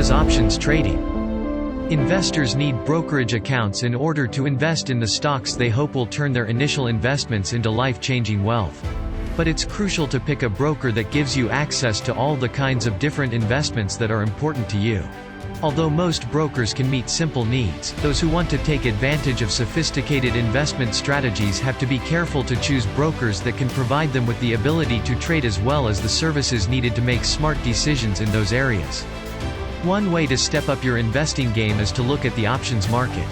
is options trading? Investors need brokerage accounts in order to invest in the stocks they hope will turn their initial investments into life-changing wealth. But it's crucial to pick a broker that gives you access to all the kinds of different investments that are important to you. Although most brokers can meet simple needs, those who want to take advantage of sophisticated investment strategies have to be careful to choose brokers that can provide them with the ability to trade as well as the services needed to make smart decisions in those areas. One way to step up your investing game is to look at the options market.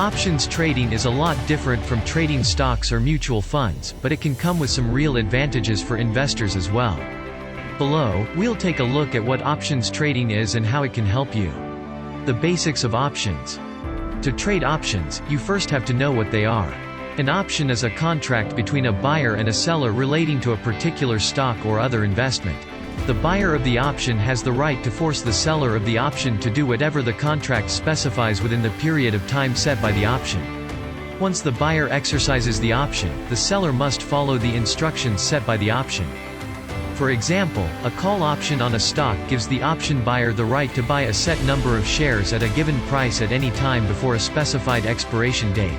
Options trading is a lot different from trading stocks or mutual funds, but it can come with some real advantages for investors as well. Below, we'll take a look at what options trading is and how it can help you. The basics of options. To trade options, you first have to know what they are. An option is a contract between a buyer and a seller relating to a particular stock or other investment. The buyer of the option has the right to force the seller of the option to do whatever the contract specifies within the period of time set by the option. Once the buyer exercises the option, the seller must follow the instructions set by the option. For example, a call option on a stock gives the option buyer the right to buy a set number of shares at a given price at any time before a specified expiration date.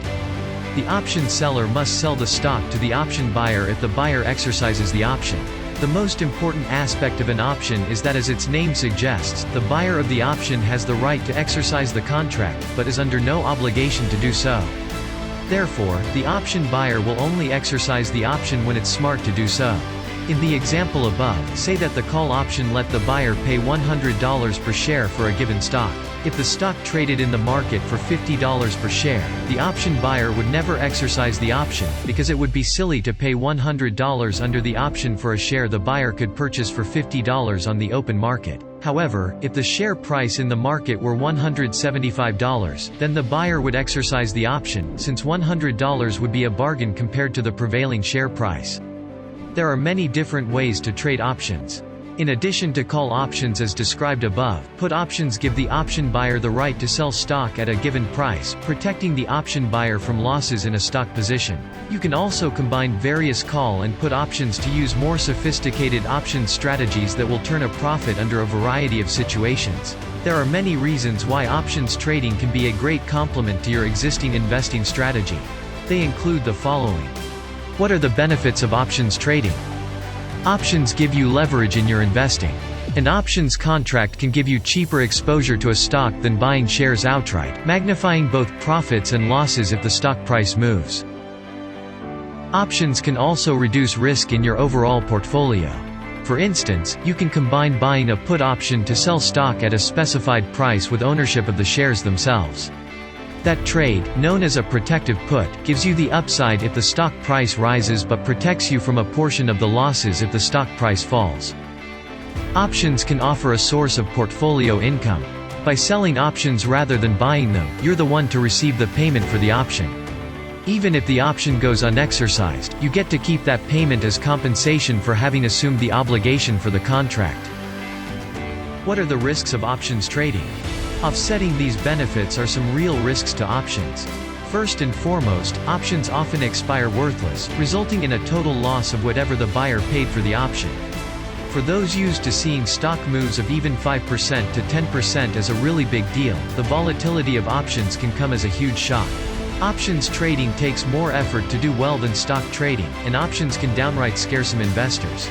The option seller must sell the stock to the option buyer if the buyer exercises the option. The most important aspect of an option is that, as its name suggests, the buyer of the option has the right to exercise the contract, but is under no obligation to do so. Therefore, the option buyer will only exercise the option when it's smart to do so. In the example above, say that the call option let the buyer pay $100 per share for a given stock. If the stock traded in the market for $50 per share, the option buyer would never exercise the option, because it would be silly to pay $100 under the option for a share the buyer could purchase for $50 on the open market. However, if the share price in the market were $175, then the buyer would exercise the option, since $100 would be a bargain compared to the prevailing share price. There are many different ways to trade options. In addition to call options as described above, put options give the option buyer the right to sell stock at a given price, protecting the option buyer from losses in a stock position. You can also combine various call and put options to use more sophisticated option strategies that will turn a profit under a variety of situations. There are many reasons why options trading can be a great complement to your existing investing strategy. They include the following. What are the benefits of options trading? Options give you leverage in your investing. An options contract can give you cheaper exposure to a stock than buying shares outright, magnifying both profits and losses if the stock price moves. Options can also reduce risk in your overall portfolio. For instance, you can combine buying a put option to sell stock at a specified price with ownership of the shares themselves. That trade, known as a protective put, gives you the upside if the stock price rises but protects you from a portion of the losses if the stock price falls. Options can offer a source of portfolio income. By selling options rather than buying them, you're the one to receive the payment for the option. Even if the option goes unexercised, you get to keep that payment as compensation for having assumed the obligation for the contract. What are the risks of options trading? Offsetting these benefits are some real risks to options. First and foremost, options often expire worthless, resulting in a total loss of whatever the buyer paid for the option. For those used to seeing stock moves of even 5% to 10% as a really big deal, the volatility of options can come as a huge shock. Options trading takes more effort to do well than stock trading, and options can downright scare some investors.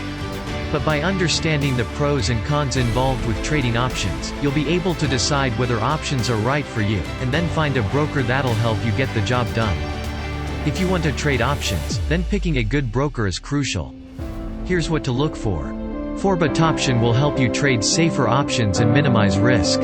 But by understanding the pros and cons involved with trading options, you'll be able to decide whether options are right for you, and then find a broker that'll help you get the job done. If you want to trade options, then picking a good broker is crucial. Here's what to look for. ForbitOption will help you trade safer options and minimize risk.